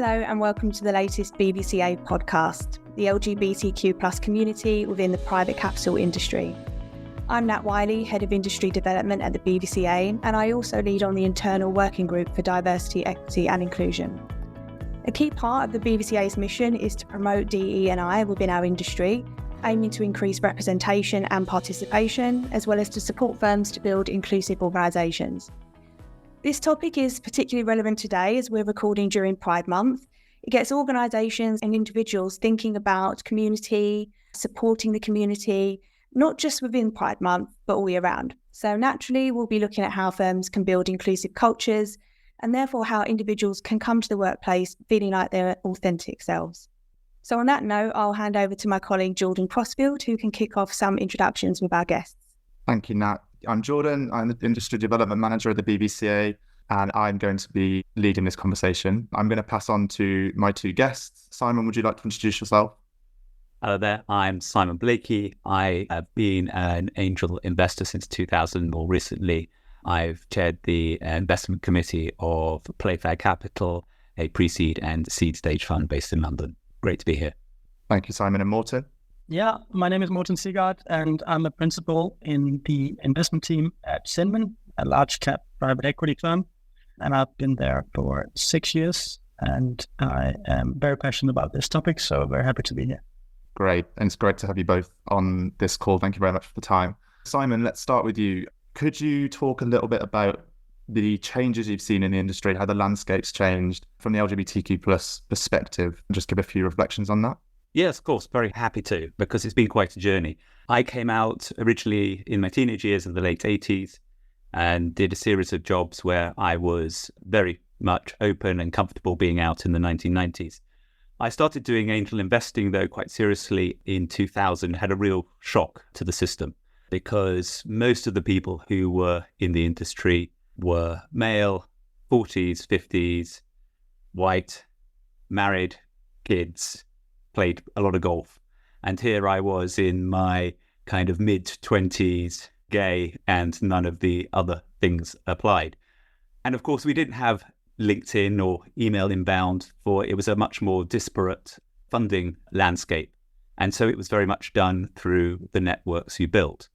Hello and welcome to the latest BVCA podcast, the LGBTQ plus community within the private capital industry. I'm Nat Whiley, Head of Industry Development at the BVCA, and I also lead on the internal working group for diversity, equity and inclusion. A key part of the BVCA's mission is to promote DE&I within our industry, aiming to increase representation and participation, as well as to support firms to build inclusive organisations. This topic is particularly relevant today as we're recording during Pride Month. It gets organisations and individuals thinking about community, supporting the community, not just within Pride Month, but all year round. So naturally, we'll be looking at how firms can build inclusive cultures and therefore how individuals can come to the workplace feeling like their authentic selves. So on that note, I'll hand over to my colleague Jordan Crossfield, who can kick off some introductions with our guests. Thank you, Nat. I'm Jordan. I'm the Industry Development Manager at the BVCA, and I'm going to be leading this conversation. I'm going to pass on to my two guests. Simon, would you like to introduce yourself? Hello there. I'm Simon Blakey. I have been an angel investor since 2000. More recently, I've chaired the investment committee of Playfair Capital, a pre-seed and seed stage fund based in London. Great to be here. Thank you, Simon. And Morten? Yeah, my name is Morten Siggaard, and I'm a principal in the investment team at Cinven, a large cap private equity firm. And I've been there for 6 years, and I am very passionate about this topic, so very happy to be here. Great. And it's great to have you both on this call. Thank you very much for the time. Simon, let's start with you. Could you talk a little bit about the changes you've seen in the industry, how the landscape's changed from the LGBTQ plus perspective, and just give a few reflections on that? Yes, of course. Very happy to, because it's been quite a journey. I came out originally in my teenage years in the late 80s and did a series of jobs where I was very much open and comfortable being out in the 1990s. I started doing angel investing, though, quite seriously in 2000, had a real shock to the system because most of the people who were in the industry were male, 40s, 50s, white, married, kids, played a lot of golf. And here I was in my kind of mid-20s, gay, and none of the other things applied. And of course, we didn't have LinkedIn or email inbound, for it was a much more disparate funding landscape. And so it was very much done through the networks you built.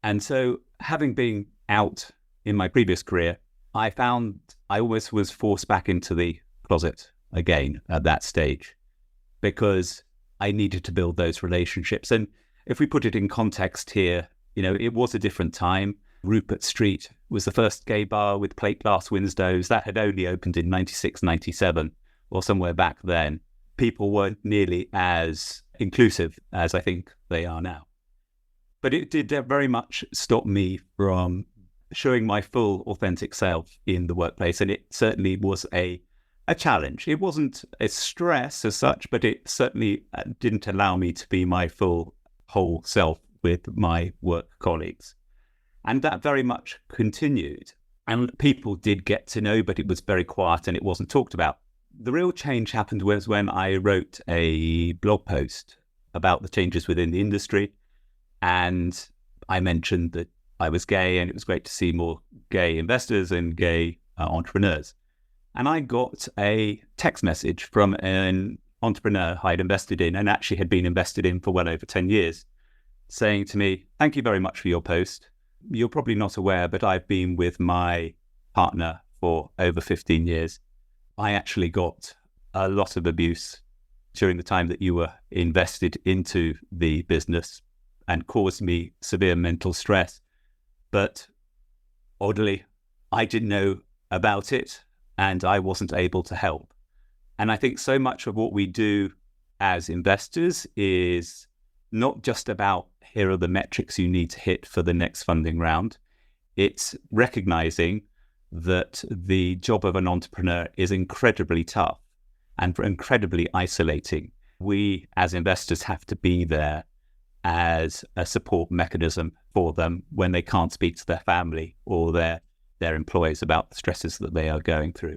And so having been out in my previous career, I found I always was forced back into the closet again at that stage, because I needed to build those relationships. And if we put it in context here, it was a different time. Rupert Street was the first gay bar with plate glass windows. That had only opened in 96, 97, or somewhere back then. People weren't nearly as inclusive as I think they are now. But it did very much stop me from showing my full authentic self in the workplace. And it certainly was a challenge. It wasn't a stress as such, but it certainly didn't allow me to be my full whole self with my work colleagues. And that very much continued. And people did get to know, but it was very quiet and it wasn't talked about. The real change happened was when I wrote a blog post about the changes within the industry. And I mentioned that I was gay and it was great to see more gay investors and gay entrepreneurs. And I got a text message from an entrepreneur I'd invested in and actually had been invested in for well over 10 years, saying to me, "Thank you very much for your post. You're probably not aware, but I've been with my partner for over 15 years. I actually got a lot of abuse during the time that you were invested into the business and caused me severe mental stress. But oddly, I didn't know about it and I wasn't able to help." And I think so much of what we do as investors is not just about, here are the metrics you need to hit for the next funding round. It's recognizing that the job of an entrepreneur is incredibly tough and incredibly isolating. We as investors have to be there as a support mechanism for them when they can't speak to their family or their employees about the stresses that they are going through.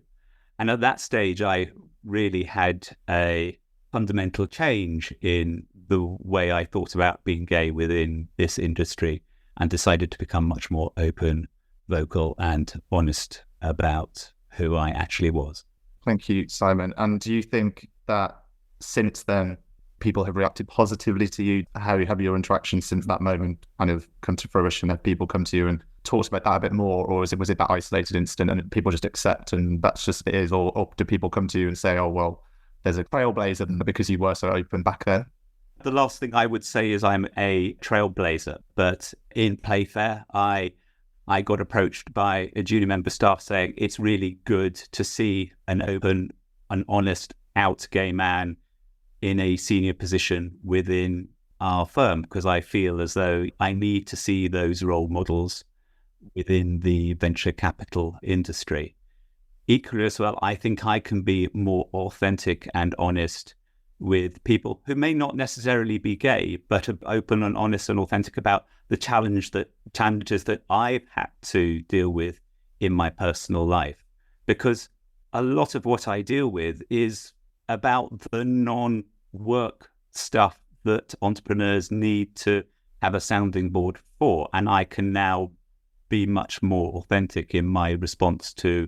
And at that stage, I really had a fundamental change in the way I thought about being gay within this industry and decided to become much more open, vocal, and honest about who I actually was. Thank you, Simon. And do you think that since then, people have reacted positively to you? How have your interactions since that moment kind of come to fruition? Have people come to you and talked about that a bit more, or was it that isolated incident and people just accept and that's just it is? Or do people come to you and say, oh, well, there's a trailblazer because you were so open back then? The last thing I would say is I'm a trailblazer, but in Playfair, I got approached by a junior member staff saying it's really good to see an open, an honest, out gay man in a senior position within our firm, because I feel as though I need to see those role models within the venture capital industry. Equally as well, I think I can be more authentic and honest with people who may not necessarily be gay, but are open and honest and authentic about the challenges that I've had to deal with in my personal life. Because a lot of what I deal with is about the non-work stuff that entrepreneurs need to have a sounding board for. And I can now be much more authentic in my response to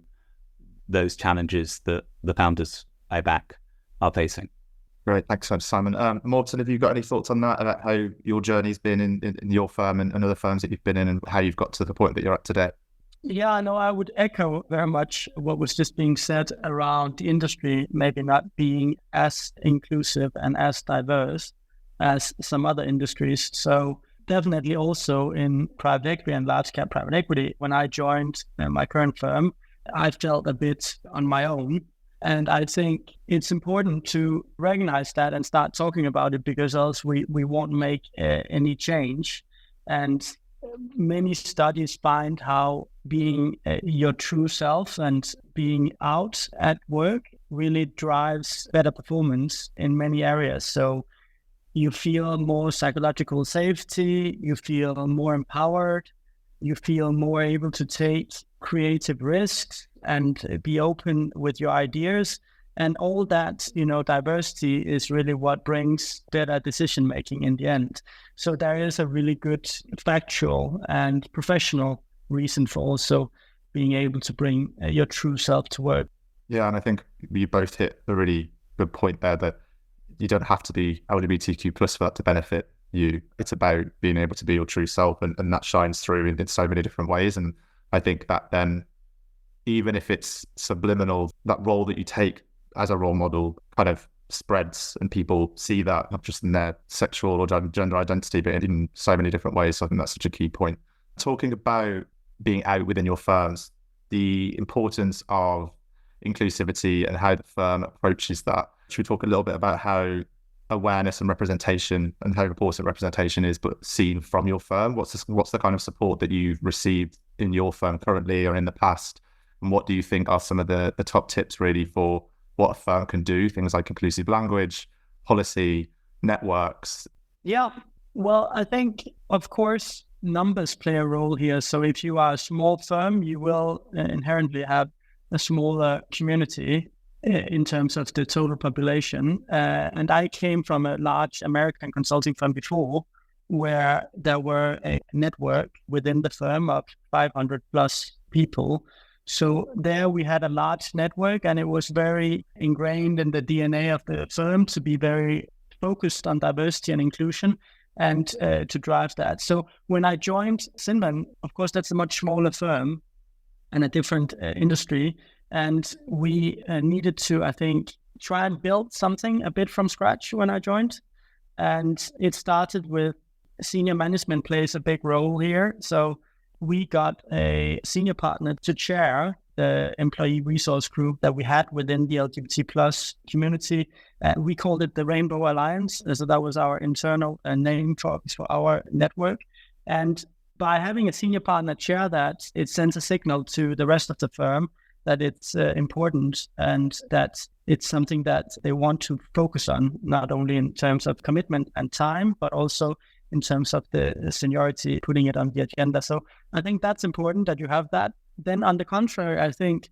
those challenges that the founders I back are facing. Great, thanks so much, Simon. Morten, have you got any thoughts on that, about how your journey's been in your firm and other firms that you've been in, and how you've got to the point that you're at today? Yeah, no, I would echo very much what was just being said around the industry maybe not being as inclusive and as diverse as some other industries. So definitely also in private equity and large cap private equity, when I joined my current firm, I felt a bit on my own. And I think it's important to recognize that and start talking about it, because else we won't make any change. And many studies find how being your true self and being out at work really drives better performance in many areas. So you feel more psychological safety, you feel more empowered, you feel more able to take creative risks and be open with your ideas. And all that, diversity is really what brings better decision making in the end. So there is a really good factual and professional reason for also being able to bring your true self to work. Yeah, and I think you both hit a really good point there, that you don't have to be LGBTQ plus for that to benefit you. It's about being able to be your true self, and that shines through in so many different ways. And I think that then, even if it's subliminal, that role that you take as a role model kind of spreads, and people see that not just in their sexual or gender identity, but in so many different ways. So I think that's such a key point. Talking about being out within your firms, the importance of inclusivity and how the firm approaches that. Should we talk a little bit about how awareness and representation, and how important representation is, but seen from your firm? What's the kind of support that you've received in your firm currently or in the past? And what do you think are some of the top tips really for what a firm can do? Things like inclusive language, policy, networks. Yeah, well, I think, of course, numbers play a role here. So if you are a small firm, you will inherently have a smaller community in terms of the total population. And I came from a large American consulting firm before, where there were a network within the firm of 500 plus people. So there we had a large network, and it was very ingrained in the DNA of the firm to be very focused on diversity and inclusion, and to drive that. So when I joined Cinven, of course, that's a much smaller firm and a different industry. And we needed to, I think, try and build something a bit from scratch when I joined. And it started with senior management plays a big role here. So we got a senior partner to chair the employee resource group that we had within the LGBT plus community. We called it the Rainbow Alliance. So that was our internal name for our network. And by having a senior partner chair that, it sends a signal to the rest of the firm that it's important, and that it's something that they want to focus on, not only in terms of commitment and time, but also in terms of the seniority, putting it on the agenda. So I think that's important that you have that. Then on the contrary, I think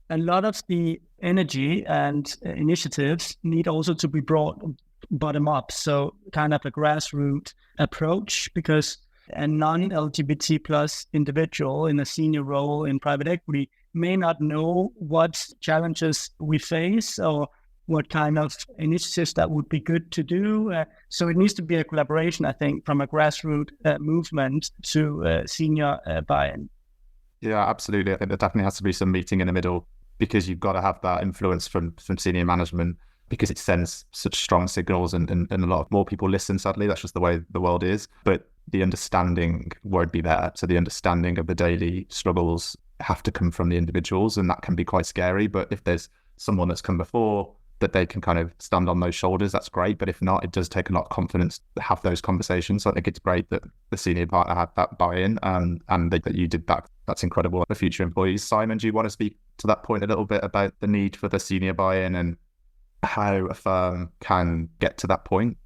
a lot of the energy and initiatives need also to be brought bottom up. So kind of a grassroots approach, because a non-LGBT plus individual in a senior role in private equity may not know what challenges we face or what kind of initiatives that would be good to do. So it needs to be a collaboration, I think, from a grassroots movement to senior buy-in. Yeah, absolutely. I think there definitely has to be some meeting in the middle, because you've got to have that influence from senior management, because it sends such strong signals and a lot more people listen. Sadly, that's just the way the world is. But the understanding won't be there. So the understanding of the daily struggles have to come from the individuals, and that can be quite scary. But if there's someone that's come before that they can kind of stand on those shoulders, that's great. But if not, it does take a lot of confidence to have those conversations. So I think it's great that the senior partner had that buy-in and that you did that. That's incredible for future employees. Simon, do you want to speak to that point a little bit about the need for the senior buy-in and how a firm can get to that point?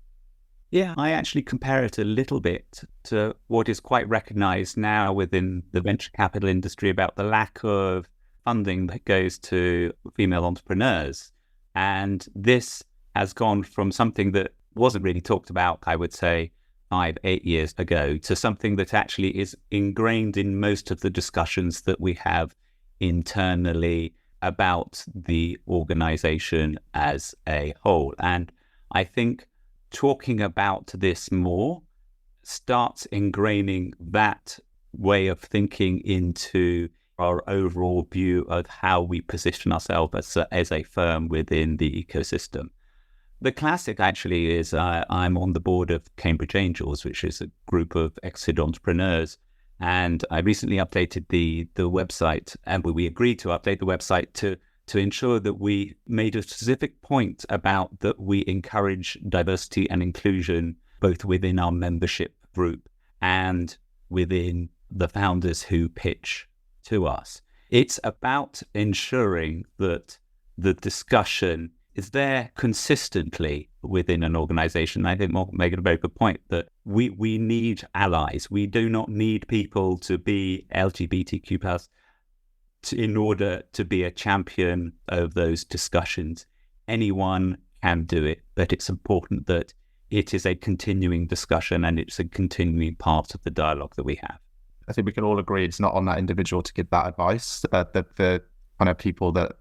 Yeah, I actually compare it a little bit to what is quite recognized now within the venture capital industry about the lack of funding that goes to female entrepreneurs. And this has gone from something that wasn't really talked about, I would say, 5-8 years ago, to something that actually is ingrained in most of the discussions that we have internally about the organization as a whole. And I think talking about this more starts ingraining that way of thinking into our overall view of how we position ourselves as a firm within the ecosystem. The classic actually is I'm on the board of Cambridge Angels, which is a group of exited entrepreneurs. And I recently updated the website, and we agreed to update the website to ensure that we made a specific point about that we encourage diversity and inclusion both within our membership group and within the founders who pitch to us. It's about ensuring that the discussion is there consistently within an organization. I think Morten made a very good point that we need allies. We do not need people to be LGBTQ plus in order to be a champion of those discussions. Anyone can do it, but it's important that it is a continuing discussion and it's a continuing part of the dialogue that we have. I think we can all agree it's not on that individual to give that advice, that the kind of people that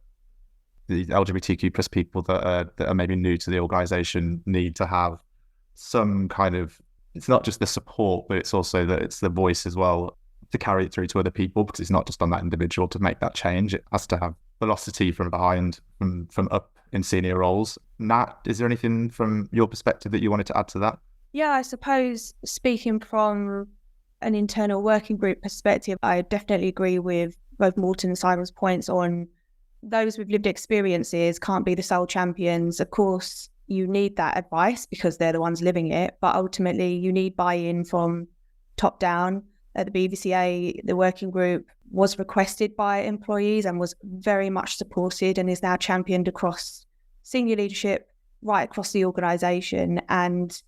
the LGBTQ plus people that are maybe new to the organization need to have some kind of, it's not just the support, but it's also that it's the voice as well to carry it through to other people, because it's not just on that individual to make that change. It has to have velocity from behind, from up in senior roles. Nat, is there anything from your perspective that you wanted to add to that? Yeah, I suppose speaking from an internal working group perspective, I definitely agree with both Morten and Simon's points on those with lived experiences can't be the sole champions. Of course, you need that advice because they're the ones living it, but ultimately you need buy-in from top down. At the BVCA, the working group was requested by employees and was very much supported and is now championed across senior leadership right across the organisation. And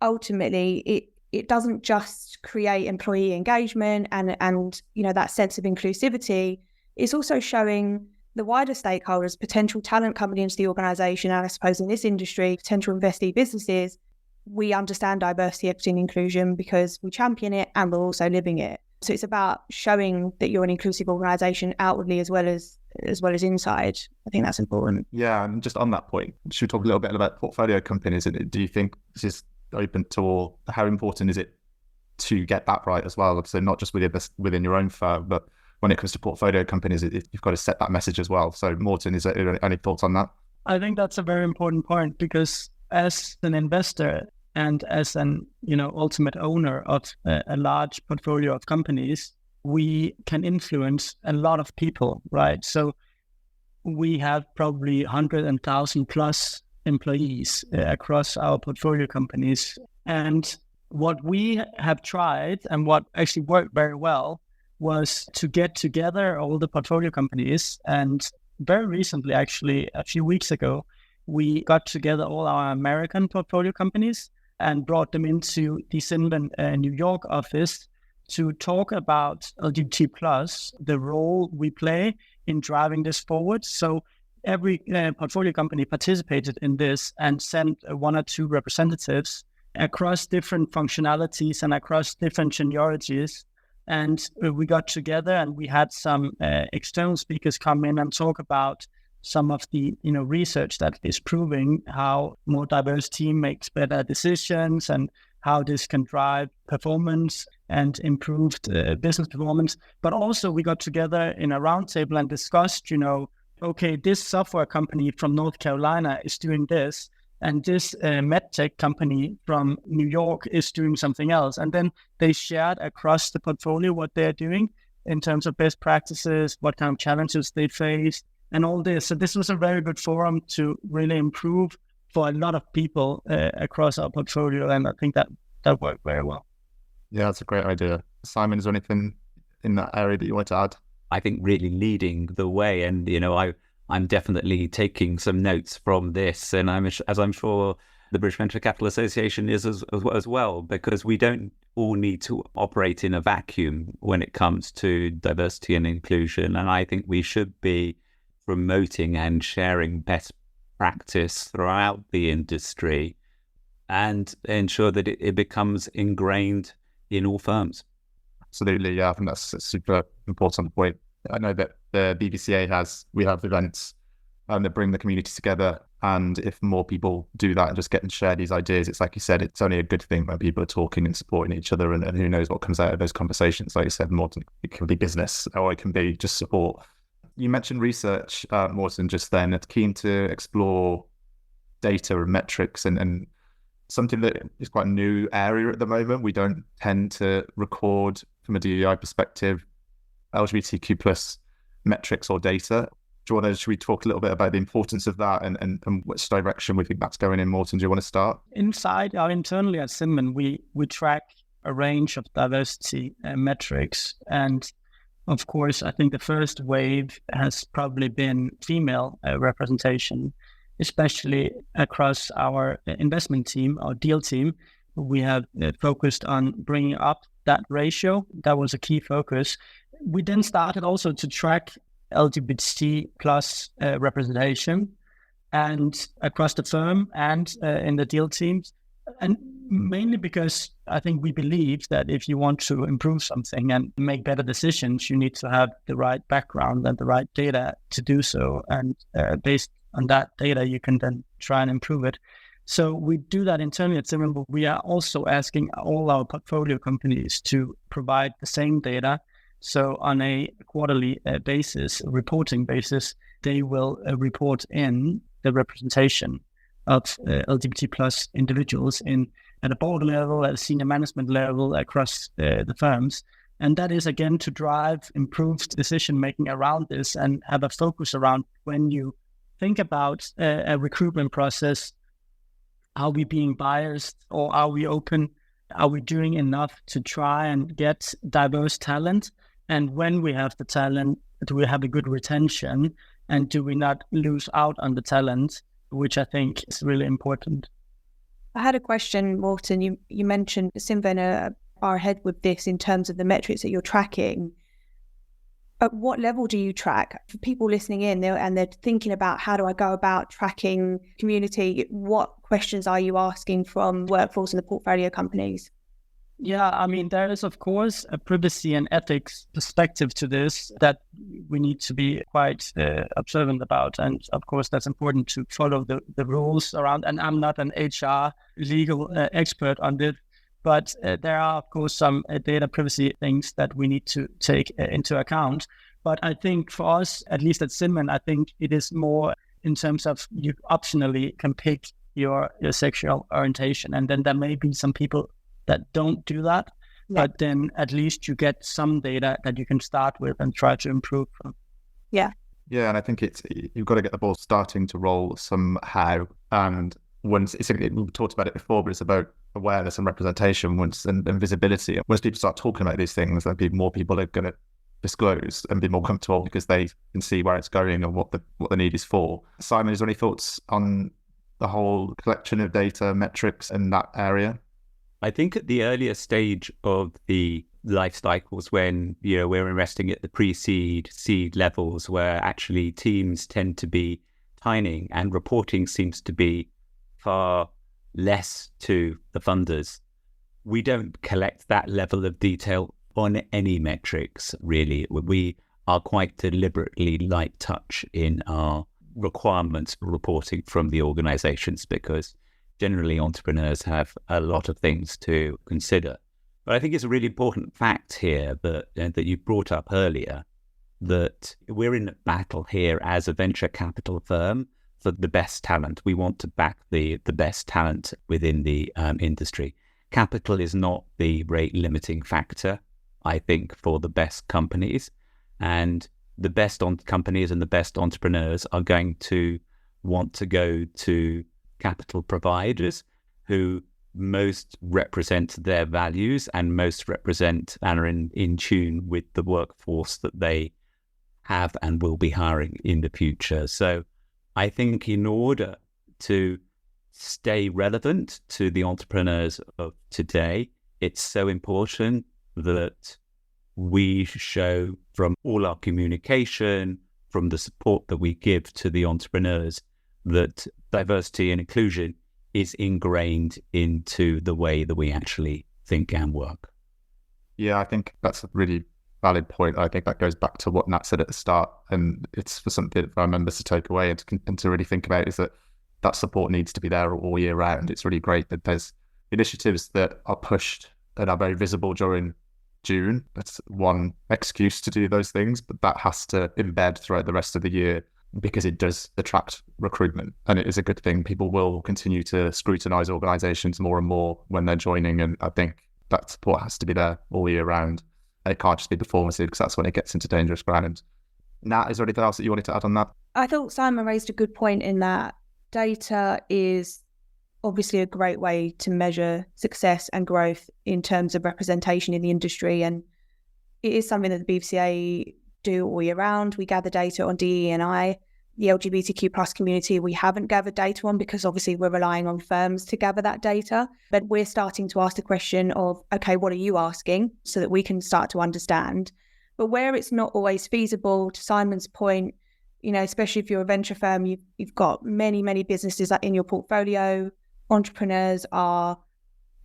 ultimately, it doesn't just create employee engagement and you know that sense of inclusivity. It's also showing the wider stakeholders, potential talent coming into the organisation, and I suppose in this industry, potential investee businesses, we understand diversity, equity and inclusion because we champion it and we're also living it. So it's about showing that you're an inclusive organisation outwardly as well as inside. I think that's important. Yeah, and just on that point, should we talk a little bit about portfolio companies? Do you think this is open to all? How important is it to get that right as well? So not just within your own firm, but when it comes to portfolio companies, you've got to set that message as well. So Morten, is there any thoughts on that? I think that's a very important point because as an investor and as an ultimate owner of a large portfolio of companies, we can influence a lot of people, right? So we have probably 100,000 plus employees across our portfolio companies. And what we have tried and what actually worked very well was to get together all the portfolio companies. And very recently, actually, a few weeks ago, we got together all our American portfolio companies and brought them into the Cinven New York office to talk about LGBT+, the role we play in driving this forward. So every portfolio company participated in this and sent 1 or 2 representatives across different functionalities and across different seniorities And we got together and we had some external speakers come in and talk about some of the research that is proving how more diverse team makes better decisions and how this can drive performance and improved business performance. But also we got together in a roundtable and discussed, okay, this software company from North Carolina is doing this, and this medtech company from New York is doing something else. And then they shared across the portfolio what they're doing in terms of best practices, what kind of challenges they faced, and all this. So this was a very good forum to really improve for a lot of people across our portfolio. And I think that worked very well. Yeah, that's a great idea. Simon, is there anything in that area that you want to add? I think really leading the way, and I'm definitely taking some notes from this, and I'm sure the British Venture Capital Association is as well, because we don't all need to operate in a vacuum when it comes to diversity and inclusion. And I think we should be promoting and sharing best practice throughout the industry and ensure that it becomes ingrained in all firms. Absolutely, yeah. I think that's a super important point. I know that the BVCA we have events that bring the community together, and if more people do that and just get and share these ideas, it's like you said, it's only a good thing when people are talking and supporting each other, and who knows what comes out of those conversations. Like you said, Morten, it can be business or it can be just support. You mentioned research, Morten, just then. It's keen to explore data and metrics and something that is quite a new area at the moment. We don't tend to record from a DEI perspective LGBTQ plus metrics or data. Should we talk a little bit about the importance of that and which direction we think that's going in? Morten, do you want to start? Internally at Cinven, we track a range of diversity metrics. And of course, I think the first wave has probably been female representation, especially across our investment team, our deal team. We have focused on bringing up that ratio. That was a key focus. We then started also to track LGBT plus representation and across the firm and in the deal teams. And mainly because I think we believe that if you want to improve something and make better decisions, you need to have the right background and the right data to do so. And based on that data, you can then try and improve it. So we do that internally at Cinven, but we are also asking all our portfolio companies to provide the same data. So on a quarterly basis, reporting basis, they will report in the representation of LGBT plus individuals at a board level, at a senior management level across the firms. And that is, again, to drive improved decision-making around this and have a focus around when you think about a recruitment process, are we being biased or are we open? Are we doing enough to try and get diverse talent? And when we have the talent, do we have a good retention? And do we not lose out on the talent, which I think is really important. I had a question, Morten. You mentioned Cinven are ahead with this in terms of the metrics that you're tracking. At what level do you track? For people listening in and they're thinking about how do I go about tracking community, what questions are you asking from workforce and the portfolio companies? Yeah, I mean, there is, of course, a privacy and ethics perspective to this that we need to be quite observant about. And of course, that's important to follow the rules around. And I'm not an HR legal expert on this, but there are, of course, some data privacy things that we need to take into account. But I think for us, at least at Cinven, I think it is more in terms of you optionally can pick your sexual orientation. And then there may be some people that don't do that, but then at least you get some data that you can start with and try to improve from. Yeah, and I think you've got to get the ball starting to roll somehow. And we've talked about it before, but it's about awareness and representation and visibility. Once people start talking about these things, then more people are going to disclose and be more comfortable because they can see where it's going and what the need is for. Simon, is there any thoughts on the whole collection of data metrics in that area? I think at the earlier stage of the life cycles when we're investing at the pre-seed, seed levels where actually teams tend to be tiny and reporting seems to be far less to the funders, we don't collect that level of detail on any metrics, really. We are quite deliberately light touch in our requirements for reporting from the organizations, because generally entrepreneurs have a lot of things to consider. But I think it's a really important fact here that you brought up earlier, that we're in a battle here as a venture capital firm for the best talent. We want to back the best talent within the industry. Capital is not the rate limiting factor, I think, for the best companies. And the best companies and the best entrepreneurs are going to want to go to capital providers who most represent their values and most represent and are in tune with the workforce that they have and will be hiring in the future. So I think in order to stay relevant to the entrepreneurs of today, it's so important that we show from all our communication, from the support that we give to the entrepreneurs, that diversity and inclusion is ingrained into the way that we actually think and work. Yeah, I think that's a really valid point. I think that goes back to what Nat said at the start, and it's for something for our members to take away and to really think about, is that support needs to be there all year round. It's really great that there's initiatives that are pushed and are very visible during June. That's one excuse to do those things, but that has to embed throughout the rest of the year, because it does attract recruitment, and it is a good thing. People will continue to scrutinize organizations more and more when they're joining, and I think that support has to be there all year round. And it can't just be performative, because that's when it gets into dangerous ground. Nat, is there anything else that you wanted to add on that? I thought Simon raised a good point in that data is obviously a great way to measure success and growth in terms of representation in the industry, and it is something that the BVCA do all year round. We gather data on DE&I. The LGBTQ plus community we haven't gathered data on, because obviously we're relying on firms to gather that data. But we're starting to ask the question of, okay, what are you asking, so that we can start to understand. But where it's not always feasible, to Simon's point, especially if you're a venture firm, you've got many, many businesses in your portfolio. Entrepreneurs are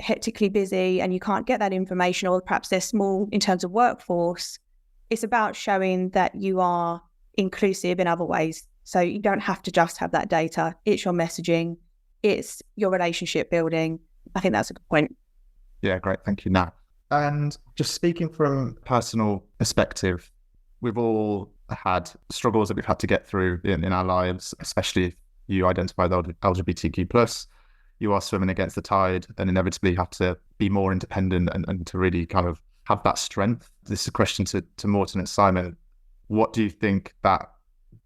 hectically busy and you can't get that information, or perhaps they're small in terms of workforce. It's about showing that you are inclusive in other ways. So you don't have to just have that data. It's your messaging. It's your relationship building. I think that's a good point. Yeah, great. Thank you, Nat. And just speaking from personal perspective, we've all had struggles that we've had to get through in our lives, especially if you identify the LGBTQ+. You are swimming against the tide and inevitably have to be more independent and to really kind of have that strength. This is a question to Morten and Simon. What do you think that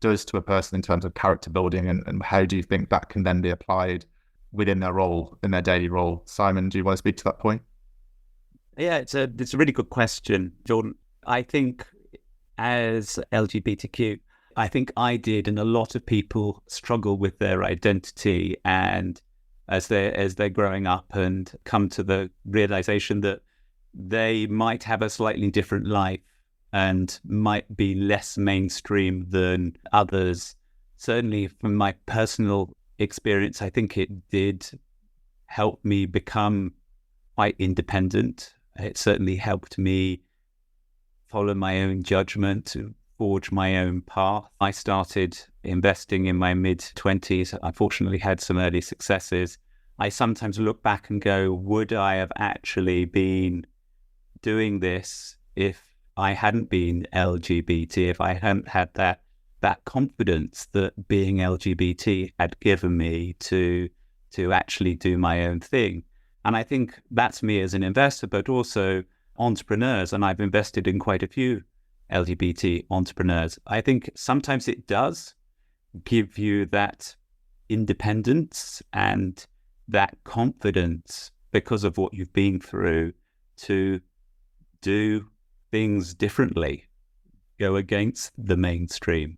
does to a person in terms of character building, and how do you think that can then be applied within their role, in their daily role? Simon, do you want to speak to that point? Yeah, it's a really good question, Jordan. I think as LGBTQ, I think I did, and a lot of people struggle with their identity, and as they're growing up and come to the realization that they might have a slightly different life and might be less mainstream than others. Certainly from my personal experience, I think it did help me become quite independent. It certainly helped me follow my own judgment, to forge my own path. I started investing in my mid-20s. I fortunately had some early successes. I sometimes look back and go, would I have actually been doing this if I hadn't been LGBT, if I hadn't had that confidence that being LGBT had given me to actually do my own thing? And I think that's me as an investor, but also entrepreneurs. And I've invested in quite a few LGBT entrepreneurs. I think sometimes it does give you that independence and that confidence because of what you've been through to do things differently, go against the mainstream.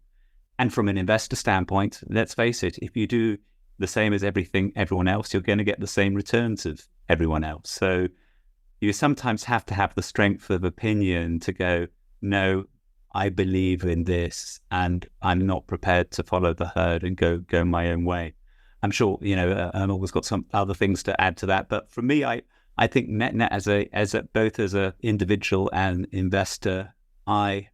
And from an investor standpoint, let's face it, if you do the same as everyone else, you're going to get the same returns as everyone else. So you sometimes have to have the strength of opinion to go, no, I believe in this and I'm not prepared to follow the herd and go my own way. I'm sure, I've always got some other things to add to that. But for me, I I think net as a both as an individual and investor, I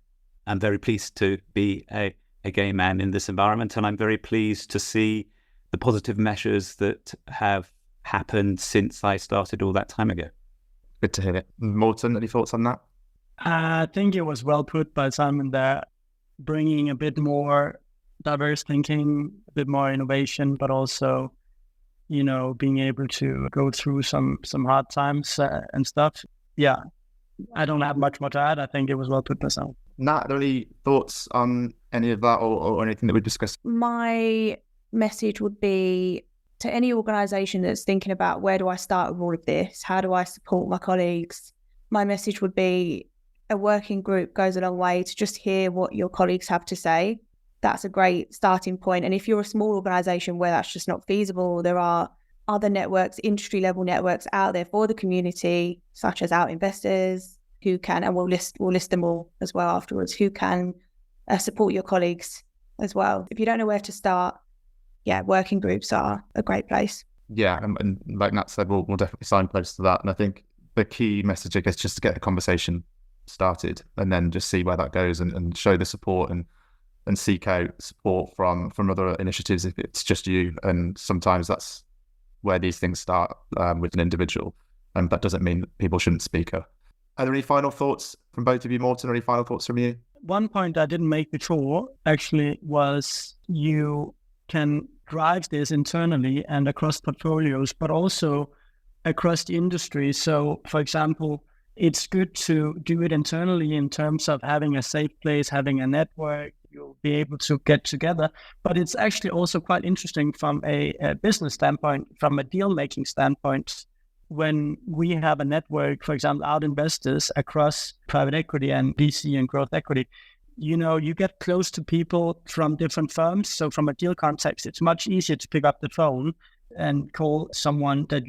am very pleased to be a gay man in this environment, and I'm very pleased to see the positive measures that have happened since I started all that time ago. Good to hear it. Morten, any thoughts on that? I think it was well put by Simon there, bringing a bit more diverse thinking, a bit more innovation, but also, being able to go through some hard times and stuff. Yeah, I don't have much more to add. I think it was well put by Simon. Nat, are there any thoughts on any of that or anything that we discussed? My message would be to any organisation that's thinking about where do I start with all of this? How do I support my colleagues? My message would be a working group goes a long way to just hear what your colleagues have to say. That's a great starting point. And if you're a small organisation where that's just not feasible, there are other networks, industry level networks out there for the community, such as Out Investors, who can, and we'll list them all as well afterwards, who can support your colleagues as well. If you don't know where to start, working groups are a great place. Yeah, and like Nat said, we'll definitely signpost to that. And I think the key message, I guess, just to get the conversation started and then just see where that goes and show the support and seek out support from other initiatives if it's just you. And sometimes that's where these things start with an individual. And that doesn't mean that people shouldn't speak up. Are there any final thoughts from both of you, Morten, or any final thoughts from you? One point I didn't make before actually was you can drive this internally and across portfolios, but also across the industry. So, for example, it's good to do it internally in terms of having a safe place, having a network, you'll be able to get together. But it's actually also quite interesting from a business standpoint, from a deal-making standpoint, when we have a network, for example, Out Investors across private equity and VC and growth equity, you get close to people from different firms. So from a deal context, it's much easier to pick up the phone and call someone that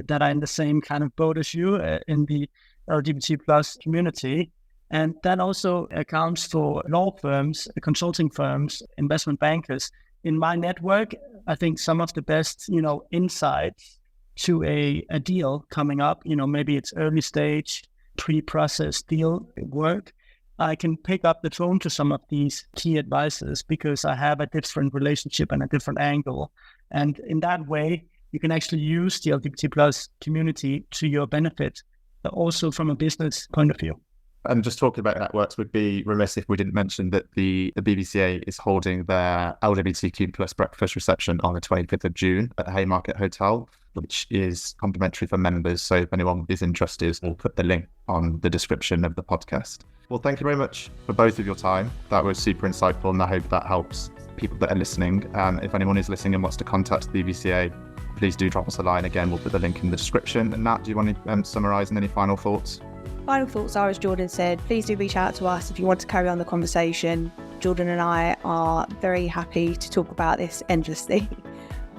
that are in the same kind of boat as you in the LGBT plus community. And that also accounts for law firms, consulting firms, investment bankers. In my network, I think some of the best, insights to a deal coming up, maybe it's early stage, pre-processed deal work, I can pick up the phone to some of these key advisors because I have a different relationship and a different angle. And in that way, you can actually use the LGBT plus community to your benefit, but also from a business point of view. And just talking about networks, would be remiss if we didn't mention that the BVCA is holding their LGBTQ plus breakfast reception on the 25th of June at the Haymarket Hotel, which is complimentary for members. So if anyone is interested, we'll put the link on the description of the podcast. Well, thank you very much for both of your time. That was super insightful, and I hope that helps people that are listening. If anyone is listening and wants to contact the BVCA, please do drop us a line. Again, we'll put the link in the description. And Nat, do you want to summarise and any final thoughts? Final thoughts are, as Jordan said, please do reach out to us if you want to carry on the conversation. Jordan and I are very happy to talk about this endlessly.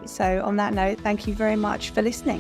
So on that note, thank you very much for listening.